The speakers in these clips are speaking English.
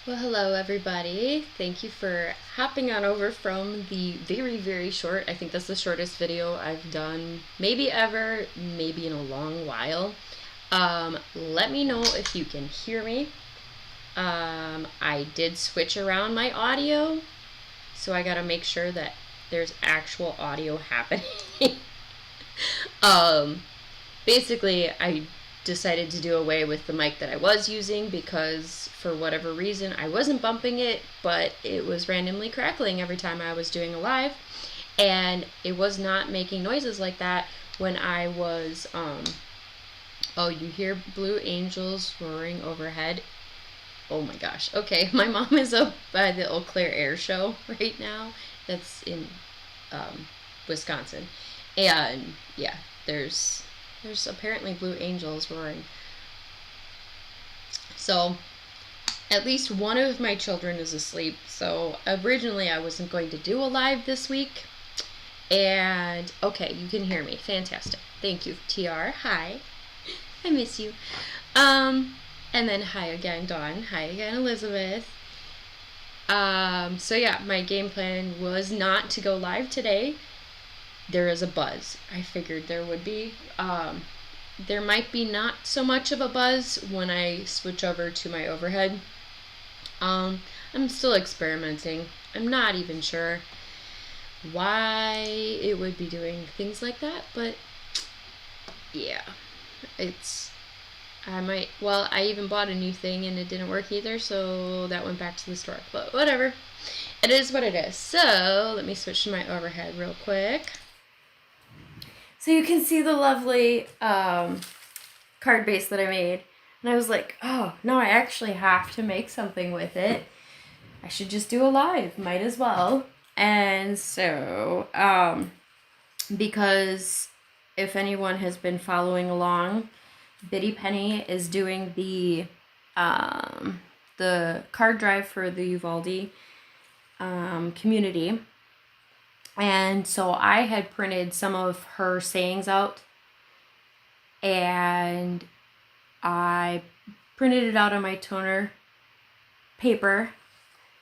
Well, hello everybody. Thank you for hopping on over from the very, very short, I think that's the shortest video I've done maybe ever, maybe in a long while. Let me know if you can hear me. I did switch around my audio, so I gotta make sure that there's actual audio happening. um, Basically, I decided to do away with the mic that I was using because for whatever reason I wasn't bumping it, but it was randomly crackling every time I was doing a live, and it was not making noises like that when I was oh, you hear Blue Angels roaring overhead. Oh my gosh. Okay, my mom is up by the Eau Claire Air Show right now. That's in um, Wisconsin, and yeah, there's apparently blue angels roaring. So at least one of my children is asleep. So originally I wasn't going to do a live this week, and okay, you can hear me. Fantastic. Thank you, TR. Hi. I miss you. Um, and then hi again, Dawn. Hi again, Elizabeth. So yeah, my game plan was not to go live today. There is a buzz. I figured there would be. There might be not so much of a buzz when I switch over to my overhead. Um, I'm still experimenting. I'm not even sure why it would be doing things like that, but yeah, it's I might. Well, I even bought a new thing and it didn't work either, so that went back to the store. But whatever. It is what it is. So let me switch to my overhead real quick. So you can see the lovely card base that I made. And I was like, oh, no, I actually have to make something with it. I should just do a live. Might as well. And so, because if anyone has been following along, Biddy Penny is doing the card drive for the Uvalde community. And so I had printed some of her sayings out, and I printed it out on my toner paper.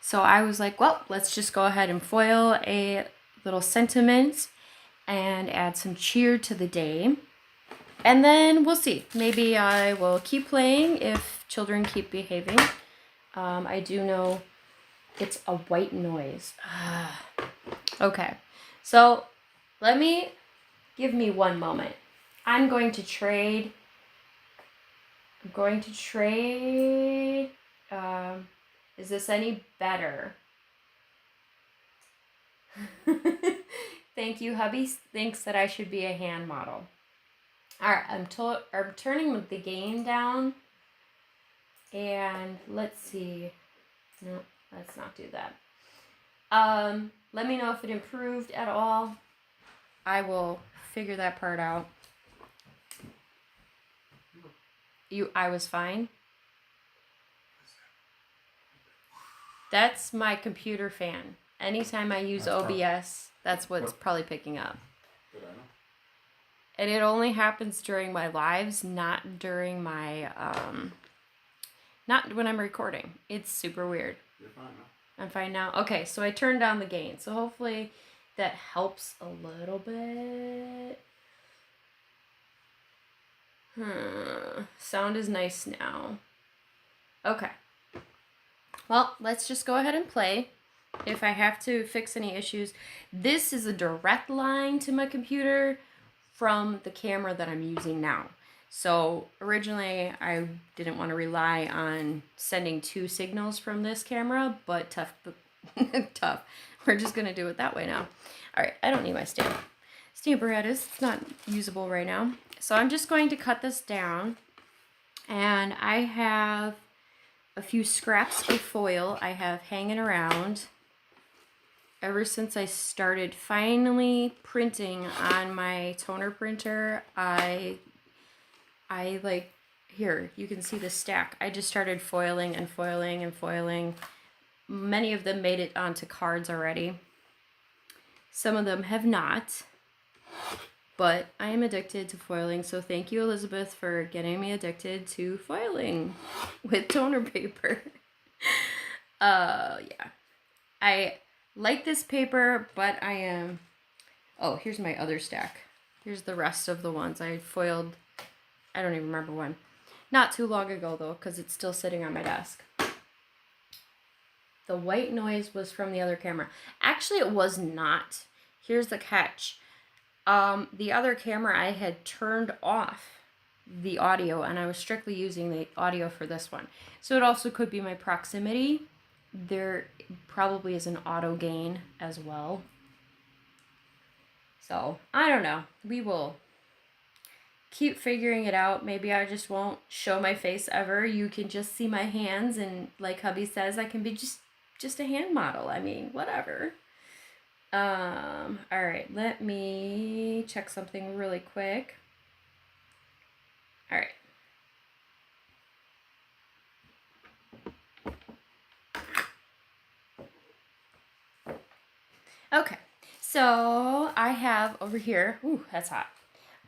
So I was like, well, let's just go ahead and foil a little sentiment and add some cheer to the day. And then we'll see. Maybe I will keep playing if children keep behaving. I do know it's a white noise. Okay, so give me one moment. I'm going to trade. Is this any better? Thank you, hubby. Thinks that I should be a hand model. All right, I'm turning the gain down. And let's see. No, let's not do that. Let me know if it improved at all. I will figure that part out. I was fine. That's my computer fan. Anytime I use OBS, that's what's probably picking up. And it only happens during my lives, not during my, not when I'm recording. It's super weird. You're fine now. I'm fine now. Okay, so I turned down the gain. So hopefully that helps a little bit. Sound is nice now. Okay. Well, let's just go ahead and play. If I have to fix any issues, this is a direct line to my computer from the camera that I'm using now. So originally I didn't want to rely on sending two signals from this camera, but tough. We're just going to do it that way now. All right, I don't need my stamp. Stamparatus, it's not usable right now. So I'm just going to cut this down, and I have a few scraps of foil I have hanging around ever since I started finally printing on my toner printer. I like, here, you can see the stack. I just started foiling and foiling and foiling. Many of them made it onto cards already. Some of them have not. But I am addicted to foiling, so thank you, Elizabeth, for getting me addicted to foiling with toner paper. Yeah. I like this paper, but I am... Oh, here's my other stack. Here's the rest of the ones I foiled. I don't even remember when. Not too long ago, though, because it's still sitting on my desk. The white noise was from the other camera. Actually, it was not. Here's the catch. The other camera, I had turned off the audio, and I was strictly using the audio for this one. So it also could be my proximity. There probably is an auto gain as well. So, I don't know. We will keep figuring it out. Maybe I just won't show my face ever. You can just see my hands, and like hubby says, I can be just a hand model. I mean, whatever. All right, let me check something really quick. All right. Okay, so I have over here, ooh, that's hot.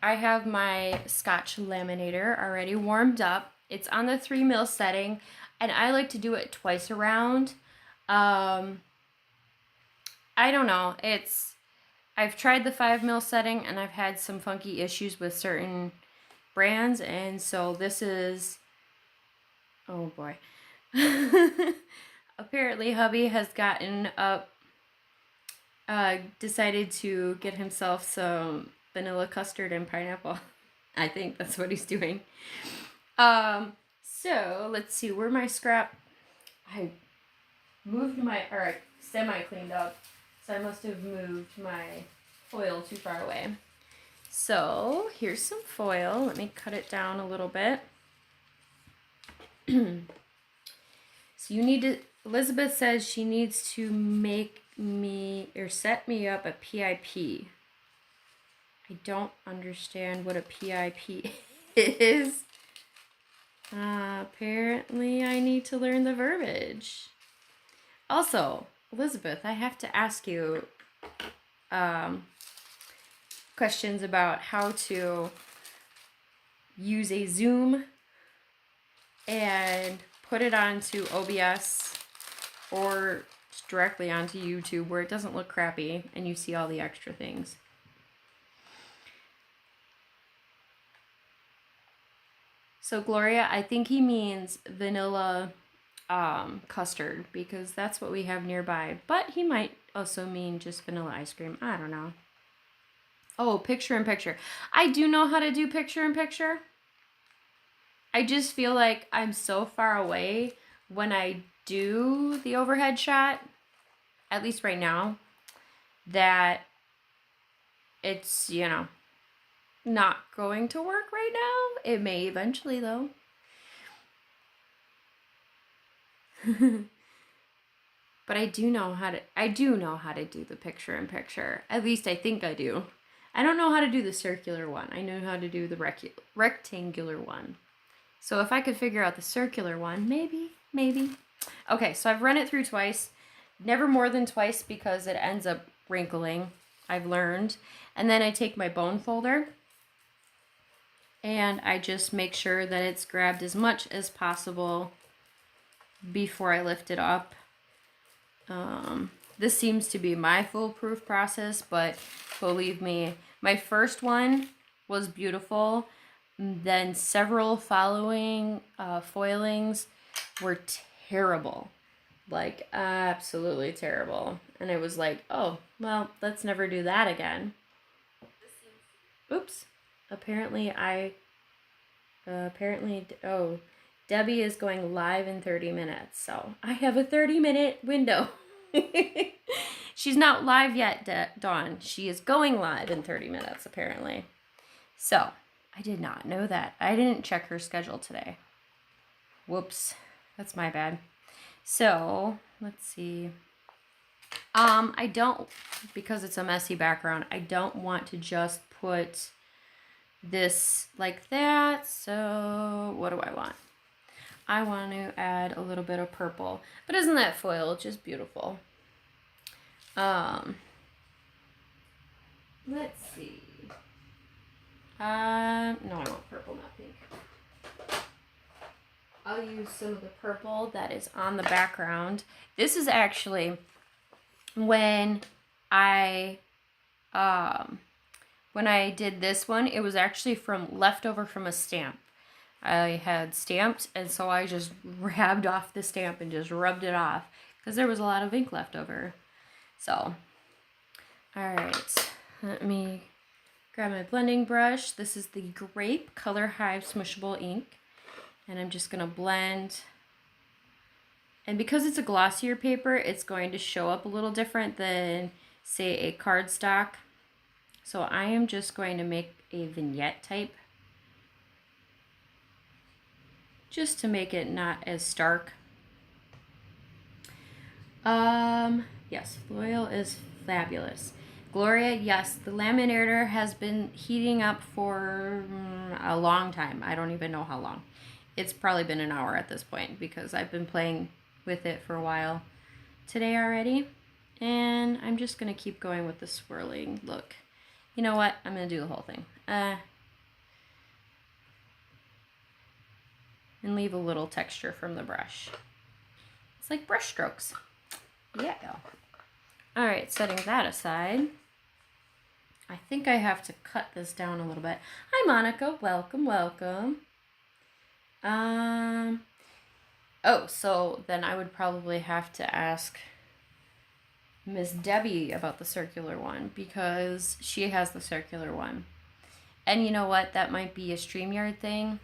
I have my Scotch laminator already warmed up. It's on the 3 mil setting, and I like to do it twice around. I don't know, I've tried the 5 mil setting, and I've had some funky issues with certain brands, and so this is, oh boy. Apparently hubby has gotten up, decided to get himself some vanilla custard and pineapple. I think that's what he's doing. So let's see, where my scrap, I moved my, or semi-cleaned up, so I must have moved my foil too far away. So here's some foil. Let me cut it down a little bit. So you need to, Elizabeth says she needs to make me, or set me up a PIP. I don't understand what a PIP is. Apparently I need to learn the verbiage. Also, Elizabeth, I have to ask you questions about how to use a Zoom and put it onto OBS or directly onto YouTube where it doesn't look crappy and you see all the extra things. So Gloria, I think he means vanilla custard because that's what we have nearby. But he might also mean just vanilla ice cream. I don't know. Oh, picture in picture. I do know how to do picture in picture. I just feel like I'm so far away when I do the overhead shot, at least right now, that it's, you know, not going to work right now. It may eventually, though. But I do know how to do the picture in picture. At least I think I do. I don't know how to do the circular one. I know how to do the rectangular one. So if I could figure out the circular one, maybe. Okay, so I've run it through twice. Never more than twice because it ends up wrinkling, I've learned. And then I take my bone folder and I just make sure that it's grabbed as much as possible before I lift it up. This seems to be my foolproof process, but believe me, my first one was beautiful. Then several following foilings were terrible, like absolutely terrible. And it was like, oh, well, let's never do that again. Oops. Apparently, oh, Debbie is going live in 30 minutes, so I have a 30-minute window. She's not live yet, Dawn. She is going live in 30 minutes, apparently. So, I did not know that. I didn't check her schedule today. Whoops. That's my bad. So, let's see. I don't, because it's a messy background, I don't want to just put this like that. So, what do I want? I want to add a little bit of purple. But isn't that foil just beautiful? Let's see. No, I want purple, not pink. I'll use some of the purple that is on the background. This is actually when I did this one, it was actually from leftover from a stamp. I had stamped, and so I just grabbed off the stamp and just rubbed it off because there was a lot of ink left over. So, all right, let me grab my blending brush. This is the Grape Color Hive Smushable ink, and I'm just gonna blend. And because it's a glossier paper, it's going to show up a little different than, say, a cardstock. So I am just going to make a vignette type, just to make it not as stark. Yes, foil is fabulous. Gloria, yes, the laminator has been heating up for a long time. I don't even know how long. It's probably been an hour at this point because I've been playing with it for a while today already. And I'm just going to keep going with the swirling look. You know what? I'm going to do the whole thing. And leave a little texture from the brush. It's like brush strokes. Yeah. All right, setting that aside. I think I have to cut this down a little bit. Hi, Monica. Welcome, welcome. Oh, so then I would probably have to ask Miss Debbie about the circular one because she has the circular one. And you know what? That might be a StreamYard thing.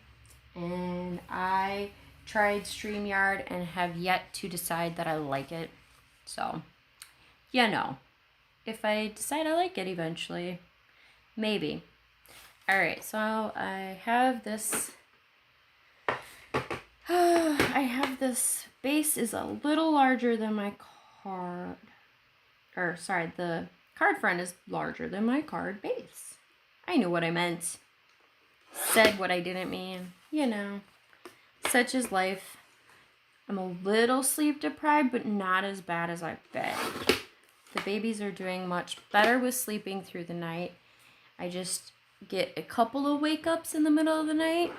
And I tried StreamYard and have yet to decide that I like it. So, you know, if I decide I like it eventually, maybe. All right, so I have this. I have this base is a little larger than my card. Or, sorry, the card front is larger than my card base. I knew what I meant. Said what I didn't mean. You know, such is life. I'm a little sleep deprived, but not as bad as I've been. The babies are doing much better with sleeping through the night. I just get a couple of wake ups in the middle of the night,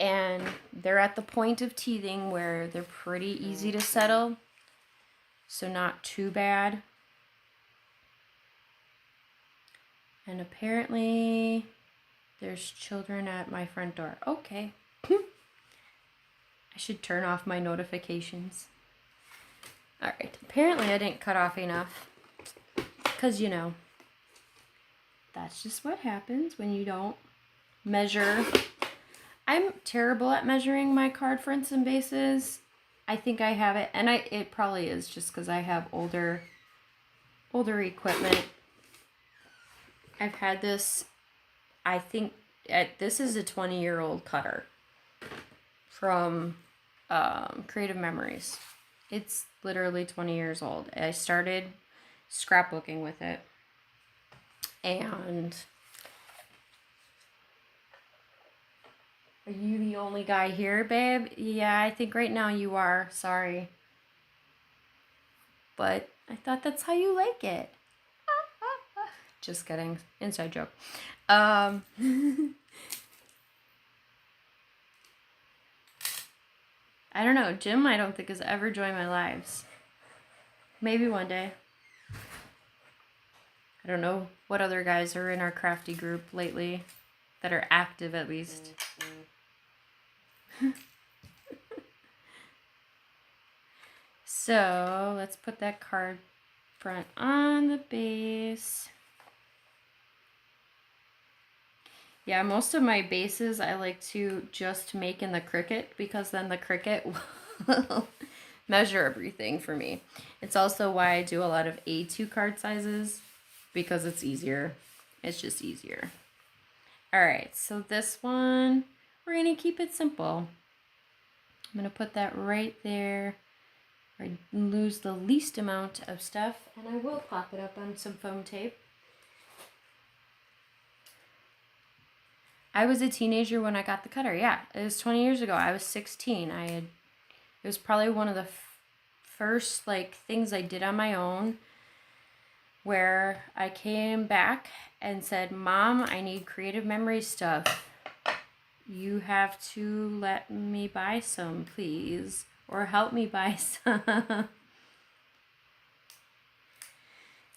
and they're at the point of teething where they're pretty easy to settle, so not too bad. And apparently there's children at my front door. Okay. I should turn off my notifications. All right. Apparently I didn't cut off enough. Because, you know, that's just what happens when you don't measure. I'm terrible at measuring my card fronts and bases. I think I have it. And it probably is just because I have older equipment. I've had this, I think, this is a 20-year-old cutter from Creative Memories. It's literally 20 years old. I started scrapbooking with it. And are you the only guy here, babe? Yeah, I think right now you are. Sorry. But I thought that's how you like it. Just kidding. Inside joke. I don't know. Jim, I don't think has ever joined my lives. Maybe one day. I don't know what other guys are in our crafty group lately that are active at least. So let's put that card front on the base. Yeah, most of my bases I like to just make in the Cricut because then the Cricut will measure everything for me. It's also why I do a lot of A2 card sizes because it's easier. It's just easier. All right, so this one, we're going to keep it simple. I'm going to put that right there. I lose the least amount of stuff, and I will pop it up on some foam tape. I was a teenager when I got the cutter. Yeah, it was 20 years ago. I was 16. It was probably one of the first things I did on my own where I came back and said, "Mom, I need Creative Memory stuff." you have to let me buy some, please. Or help me buy some.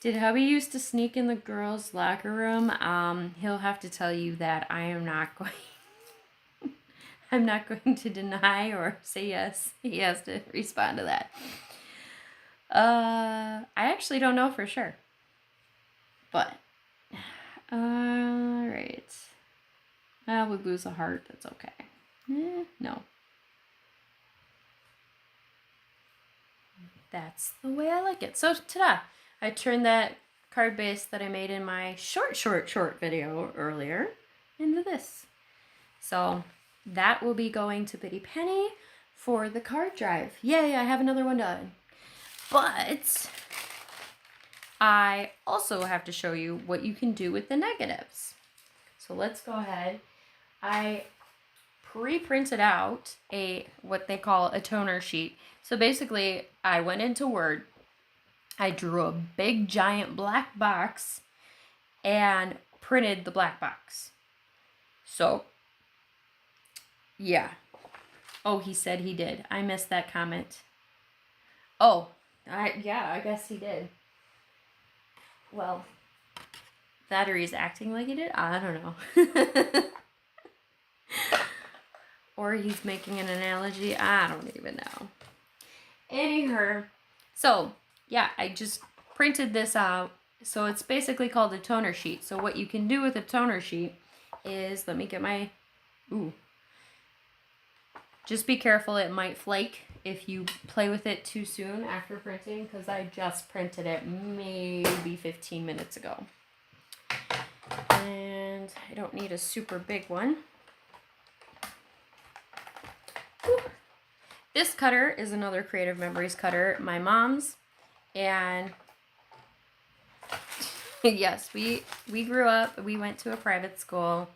Did hubby used to sneak in the girls' locker room? He'll have to tell you that I am not going I'm not going to deny or say yes. He has to respond to that. I actually don't know for sure. But alright. We lose a heart, that's okay. No. That's the way I like it. So ta-da! I turned that card base that I made in my short video earlier into this. So that will be going to Biddy Penny for the card drive. Yay, I have another one done. But I also have to show you what you can do with the negatives. So let's go ahead. I pre-printed out what they call a toner sheet. So basically, I went into Word, I drew a big giant black box and printed the black box. So, yeah. Oh, he said he did. I missed that comment. Oh, yeah, I guess he did. Well, that or he's acting like he did? I don't know. Or he's making an analogy. I don't even know. Anyhow, so yeah, I just printed this out. So it's basically called a toner sheet. So what you can do with a toner sheet is, let me get my, just be careful, it might flake if you play with it too soon after printing, because I just printed it maybe 15 minutes ago. And I don't need a super big one. Whew. This cutter is another Creative Memories cutter, my mom's, and yes, we grew up, we went to a private school.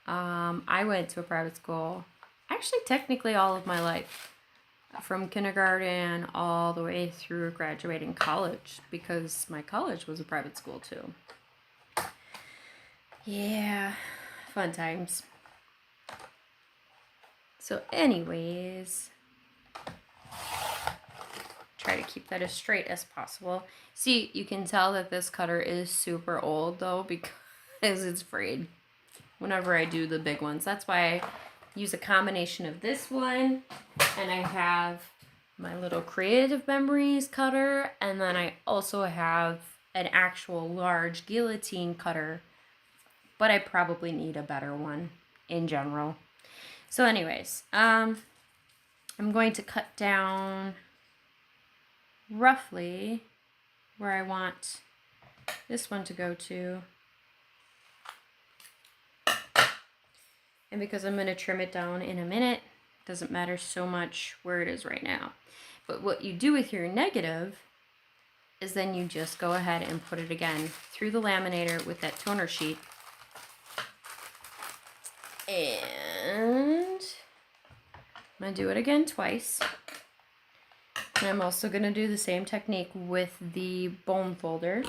I went to a private school, actually technically all of my life, from kindergarten all the way through graduating college, because my college was a private school too. Yeah, fun times. So anyways, try to keep that as straight as possible. See, you can tell that this cutter is super old though, because it's frayed whenever I do the big ones. That's why I use a combination of this one, and I have my little Creative Memories cutter, and then I also have an actual large guillotine cutter, but I probably need a better one in general. So anyways, I'm going to cut down roughly where I want this one to go to. And because I'm going to trim it down in a minute, it doesn't matter so much where it is right now. But what you do with your negative is then you just go ahead and put it again through the laminator with that toner sheet. And I'm going to do it again twice. And I'm also going to do the same technique with the bone folder.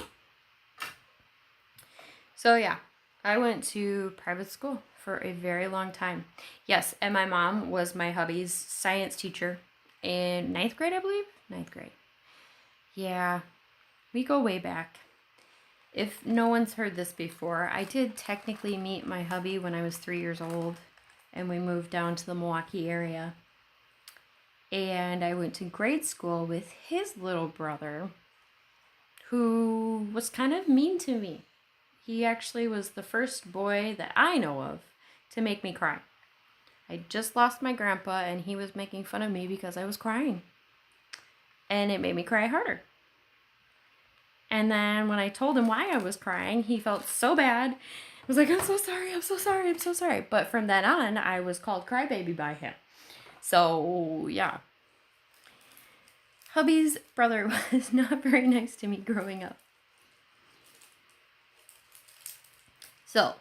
So yeah, I went to private school for a very long time. Yes, and my mom was my hubby's science teacher in 9th grade, I believe? 9th grade. Yeah, we go way back. If no one's heard this before, I did technically meet my hubby when I was 3 years old, and we moved down to the Milwaukee area. And I went to grade school with his little brother, who was kind of mean to me. He actually was the first boy that I know of to make me cry. I just lost my grandpa, and he was making fun of me because I was crying. And it made me cry harder. And then when I told him why I was crying, he felt so bad. I was like, I'm so sorry, I'm so sorry, I'm so sorry. But from then on, I was called Crybaby by him. So, yeah. Hubby's brother was not very nice to me growing up. So,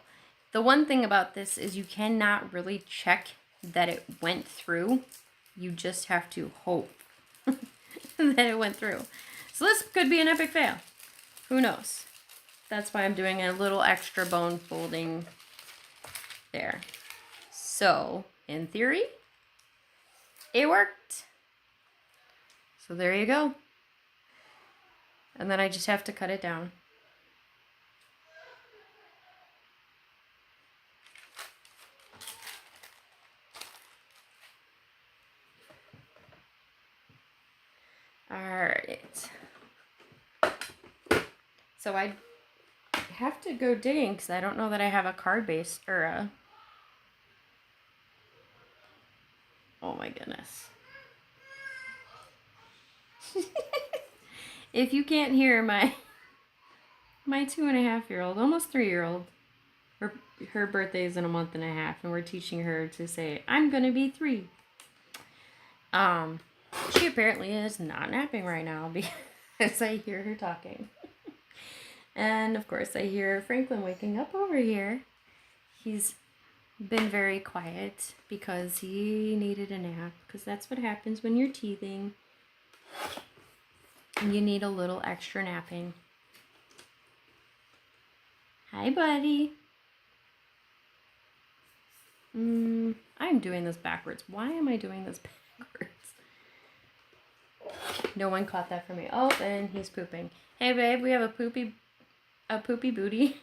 the one thing about this is you cannot really check that it went through. You just have to hope that it went through. So this could be an epic fail. Who knows? That's why I'm doing a little extra bone folding there. So, in theory, it worked. So there you go. And then I just have to cut it down. All right. So I have to go digging because I don't know that I have a card base or a... Oh my goodness. If you can't hear my 2.5-year-old, almost 3-year-old, her birthday is in a month and a half, and we're teaching her to say, I'm gonna be 3. She apparently is not napping right now because I hear her talking. And of course I hear Franklin waking up over here. He's been very quiet because he needed a nap, because that's what happens when you're teething. And you need a little extra napping. Hi, buddy. I'm doing this backwards. Why am I doing this backwards? No one caught that from me. Oh, and he's pooping. Hey, babe, we have a poopy booty.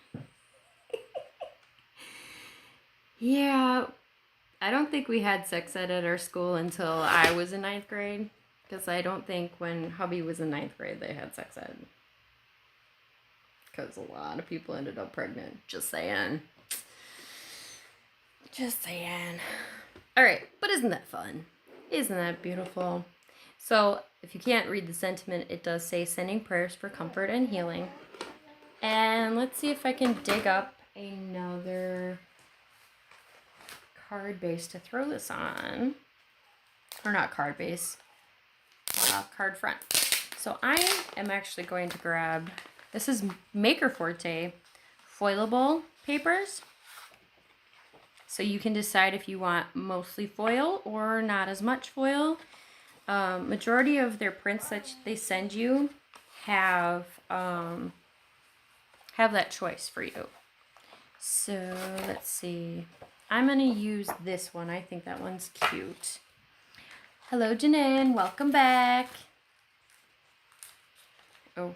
Yeah, I don't think we had sex ed at our school until I was in 9th grade. Because I don't think when hubby was in 9th grade they had sex ed. Because a lot of people ended up pregnant. Just saying. Just saying. Alright, but isn't that fun? Isn't that beautiful? So, if you can't read the sentiment, it does say sending prayers for comfort and healing. And let's see if I can dig up another card base to throw this on. Or not card base. Card front. So I am actually going to grab, this is Maker Forte foilable papers. So you can decide if you want mostly foil or not as much foil. Majority of their prints that they send you have that choice for you. So let's see. I'm going to use this one. I think that one's cute. Hello, Janine. Welcome back. Oh,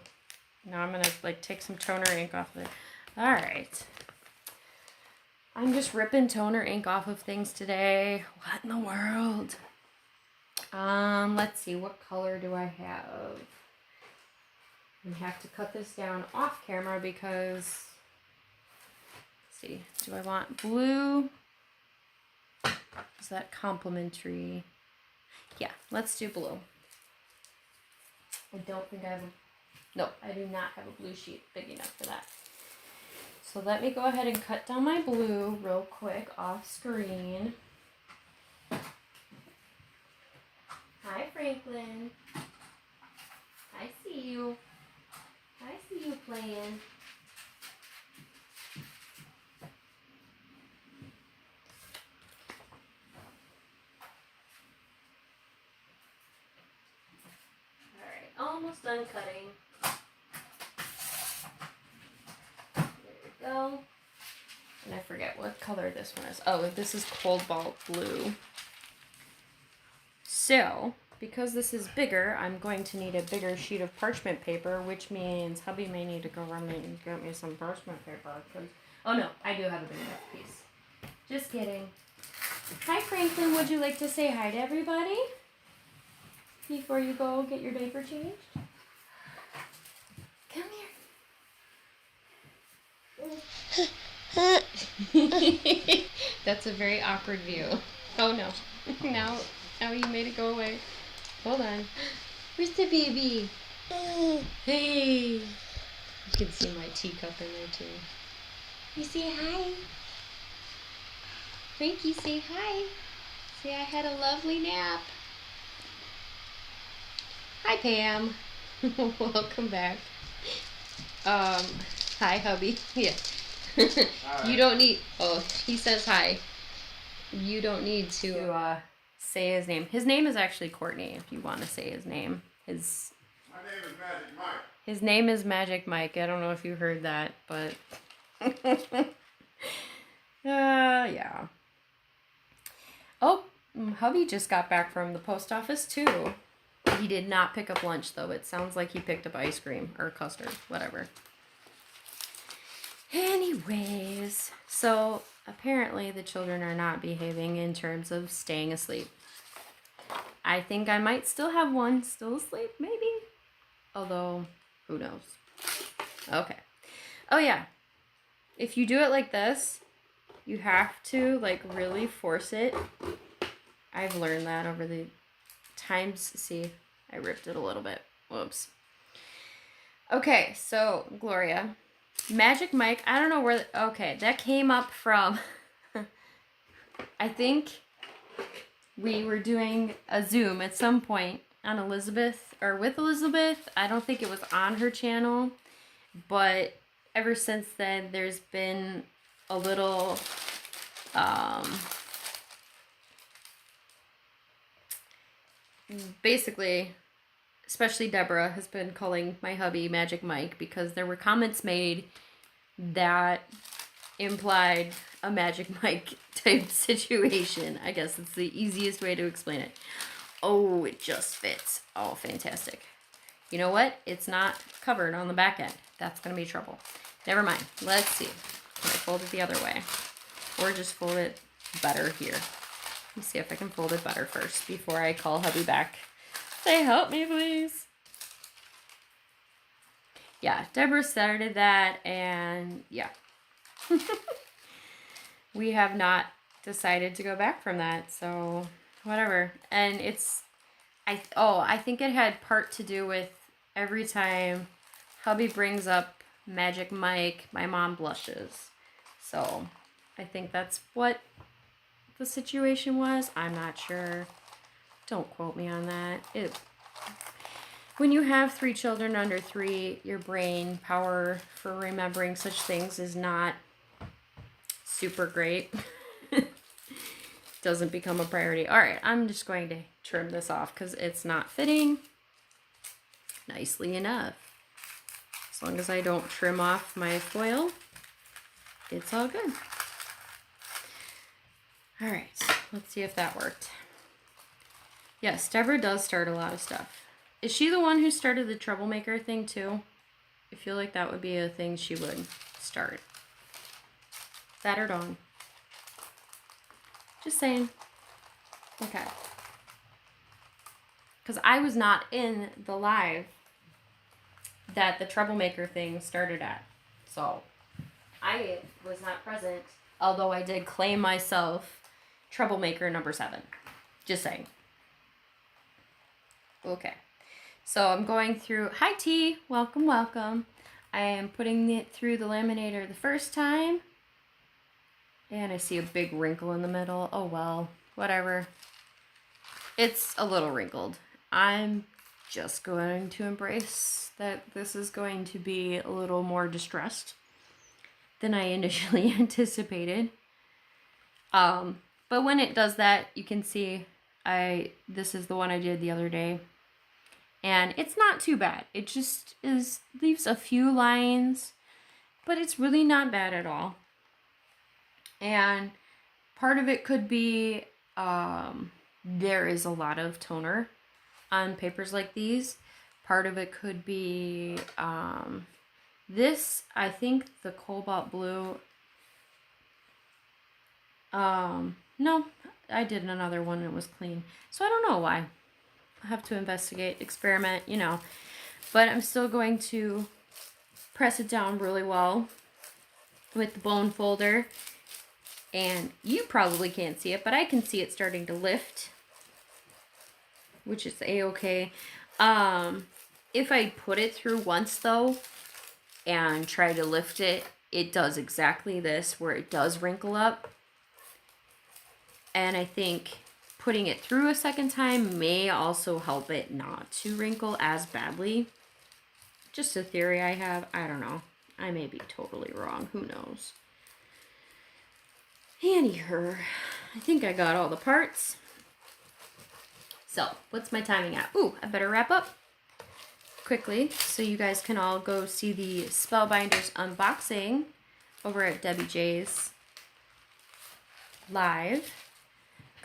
now I'm going to take some toner ink off of it. All right. I'm just ripping toner ink off of things today. What in the world? Let's see. What color do I have? I have to cut this down off camera because, let's see. Do I want blue? Is that complimentary? Yeah, let's do blue. I don't think I have no, I do not have a blue sheet big enough for that. So let me go ahead and cut down my blue real quick off screen. Hi, Franklin. I see you. I see you playing. Almost done cutting. There we go. And I forget what color this one is. Oh, this is Cobalt Blue. So, because this is bigger, I'm going to need a bigger sheet of parchment paper, which means hubby may need to go run and get me some parchment paper. Oh no, I do have a big enough piece. Just kidding. Hi, Franklin. Would you like to say hi to everybody before you go get your diaper changed? Come here. That's a very awkward view. Oh no. Now you made it go away. Hold on. Where's the baby? Hey. You can see my teacup in there too. You say hi. Frankie, say hi. Say I had a lovely nap. Hi, Pam. Welcome back. Hi, hubby. Yeah. You don't need, oh, he says hi. You don't need to say his name. His name is actually Courtney, if you want to say his name. My name is Magic Mike. His name is Magic Mike. I don't know if you heard that, but yeah. Oh, hubby just got back from the post office too. He did not pick up lunch though. It sounds like he picked up ice cream or custard, whatever. Anyways, so apparently the children are not behaving in terms of staying asleep. I think I might still have one still asleep, maybe. Although, who knows? Okay. Oh yeah. If you do it like this, you have to like really force it. I've learned that over the times. See, I ripped it a little bit. Whoops. Okay, so Gloria, Magic Mike, I don't know where, okay, that came up from, I think we were doing a Zoom at some point on Elizabeth, or with Elizabeth. I don't think it was on her channel, but ever since then, there's been a little, basically, especially Deborah has been calling my hubby Magic Mike because there were comments made that implied a Magic Mike type situation. I guess it's the easiest way to explain it. Oh, it just fits. Oh, fantastic. You know what? It's not covered on the back end. That's going to be trouble. Never mind. Let's see. Can I fold it the other way? Or just fold it better here? Let me see if I can fold it better first before I call hubby back. Say, help me, please. Yeah, Deborah started that, and yeah. We have not decided to go back from that, so whatever. And it's, I think it had part to do with every time hubby brings up Magic Mike, my mom blushes. So I think that's what the situation was. I'm not sure. Don't quote me on that. When you have 3 children under 3, your brain power for remembering such things is not super great. Doesn't become a priority. All right, I'm just going to trim this off because it's not fitting nicely enough. As long as I don't trim off my foil, it's all good. All right, let's see if that worked. Yes, Deborah does start a lot of stuff. Is she the one who started the troublemaker thing too? I feel like that would be a thing she would start. That or Dawn. Just saying. Okay. Because I was not in the live that the troublemaker thing started at. So I was not present, although I did claim myself troublemaker number 7. Just saying. Okay. So I'm going through, hi T, welcome, welcome. I am putting it through the laminator the first time. And I see a big wrinkle in the middle. Oh well, whatever. It's a little wrinkled. I'm just going to embrace that this is going to be a little more distressed than I initially anticipated. But when it does that, you can see this is the one I did the other day. And it's not too bad. It just leaves a few lines, but it's really not bad at all. And part of it could be there is a lot of toner on papers like these. Part of it could be this, I think the cobalt blue. No, I did another one and it was clean. So I don't know why. I have to investigate, experiment, you know. But I'm still going to press it down really well with the bone folder. And you probably can't see it, but I can see it starting to lift, which is a-okay. If I put it through once, though, and try to lift it, it does exactly this, where it does wrinkle up. And I think putting it through a second time may also help it not to wrinkle as badly. Just a theory I have. I don't know. I may be totally wrong. Who knows? Anyhow, I think I got all the parts. So, what's my timing at? Ooh, I better wrap up quickly so you guys can all go see the Spellbinders unboxing over at Debbie J's live.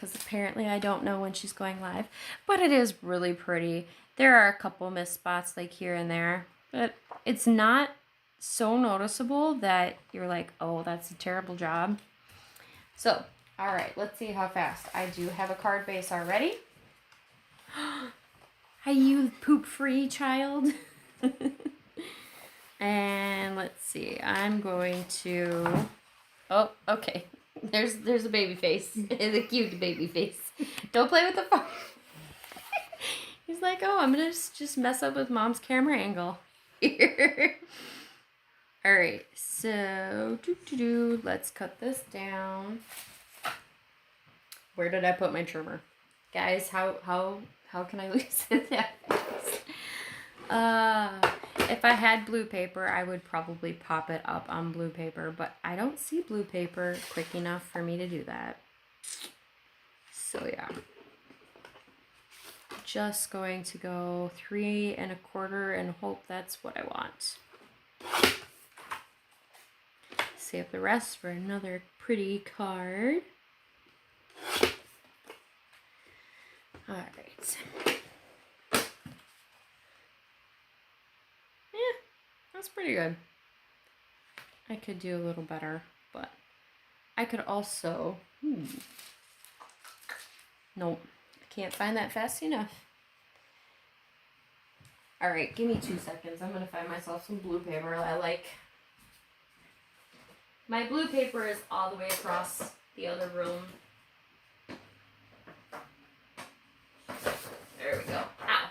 because apparently I don't know when she's going live. But it is really pretty. There are a couple missed spots like here and there, but it's not so noticeable that you're like, oh, that's a terrible job. So, all right, let's see how fast. I do have a card base already. Are you poop-free child? And let's see, I'm going to, oh, okay. There's a baby face. It's a cute baby face. Don't play with the phone. He's like, oh, I'm gonna just mess up with mom's camera angle here. All right, so let's cut this down. Where did I put my trimmer? Guys, how can I lose it that fast? If I had blue paper, I would probably pop it up on blue paper, but I don't see blue paper quick enough for me to do that. So yeah. Just going to go 3 1/4 and hope that's what I want. Save the rest for another pretty card. All right. Yeah, that's pretty good. I could do a little better, but I could also, nope, can't find that fast enough. All right, give me 2 seconds. I'm gonna find myself some blue paper I like. My blue paper is all the way across the other room. There we go. Ow.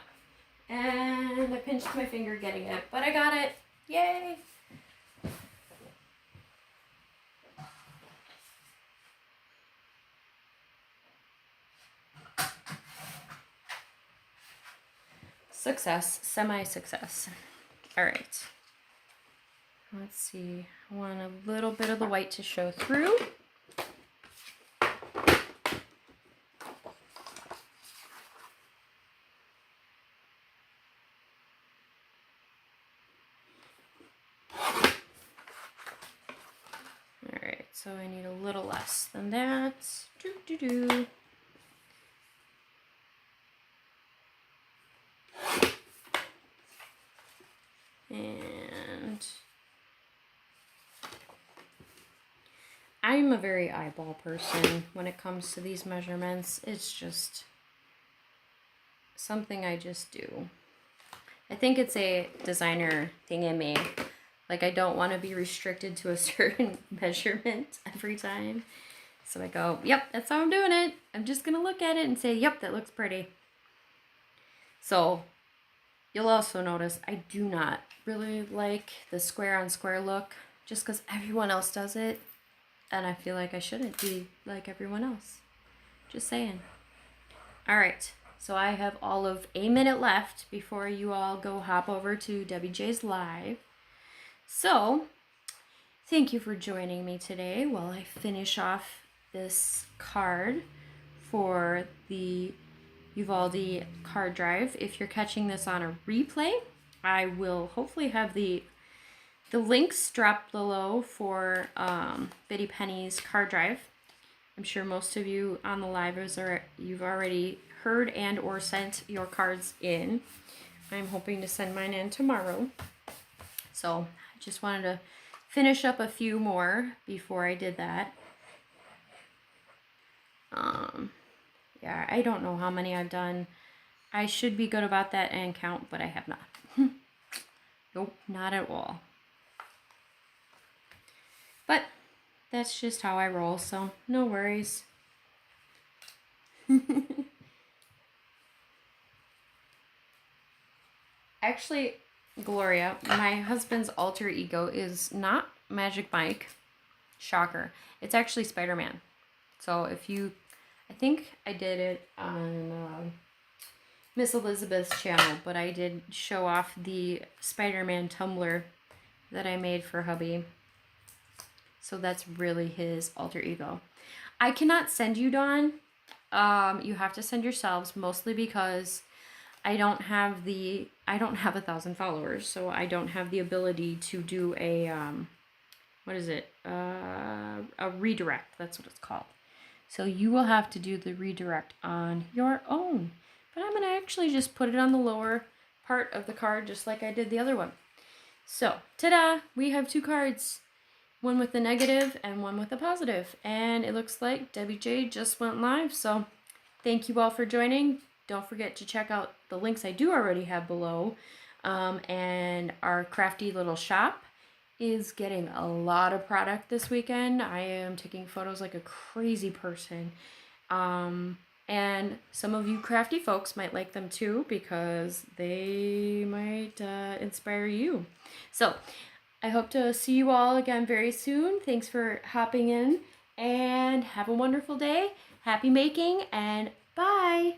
And I pinched my finger getting it, but I got it. Yay! Success, semi-success. All right. Let's see. I want a little bit of the white to show through. All right, so I need a little less than that. Doo-doo-doo. And I'm a very eyeball person when it comes to these measurements. It's just something I just do. I think it's a designer thing in me. Like, I don't want to be restricted to a certain measurement every time. So I go, yep, that's how I'm doing it. I'm just going to look at it and say, yep, that looks pretty. So you'll also notice I do not really like the square on square look just because everyone else does it. And I feel like I shouldn't be like everyone else. Just saying. All right. So I have all of a minute left before you all go hop over to Debbie J's Live. So thank you for joining me today while I finish off this card for the Uvalde card drive. If you're catching this on a replay, I will hopefully have the links dropped below for Biddy Penny's card drive. I'm sure most of you on the live you've already heard and or sent your cards in. I'm hoping to send mine in tomorrow. So I just wanted to finish up a few more before I did that. Yeah, I don't know how many I've done. I should be good about that and count, but I have not. Nope, not at all. But that's just how I roll, so no worries. Actually, Gloria, my husband's alter ego is not Magic Mike. Shocker. It's actually Spider-Man. So if you, I think I did it on Miss Elizabeth's channel, but I did show off the Spider-Man tumbler that I made for hubby. So that's really his alter ego. I cannot send you, Dawn. You have to send yourselves, mostly because I don't have 1,000 followers, so I don't have the ability to do a, what is it? A redirect, that's what it's called. So you will have to do the redirect on your own. But I'm going to actually just put it on the lower part of the card just like I did the other one. So, ta-da! We have 2 cards. One with the negative and one with the positive. And it looks like Debbie J just went live. So thank you all for joining. Don't forget to check out the links I do already have below. And our crafty little shop is getting a lot of product this weekend. I am taking photos like a crazy person. And some of you crafty folks might like them too because they might inspire you. So I hope to see you all again very soon. Thanks for hopping in and have a wonderful day. Happy making and bye.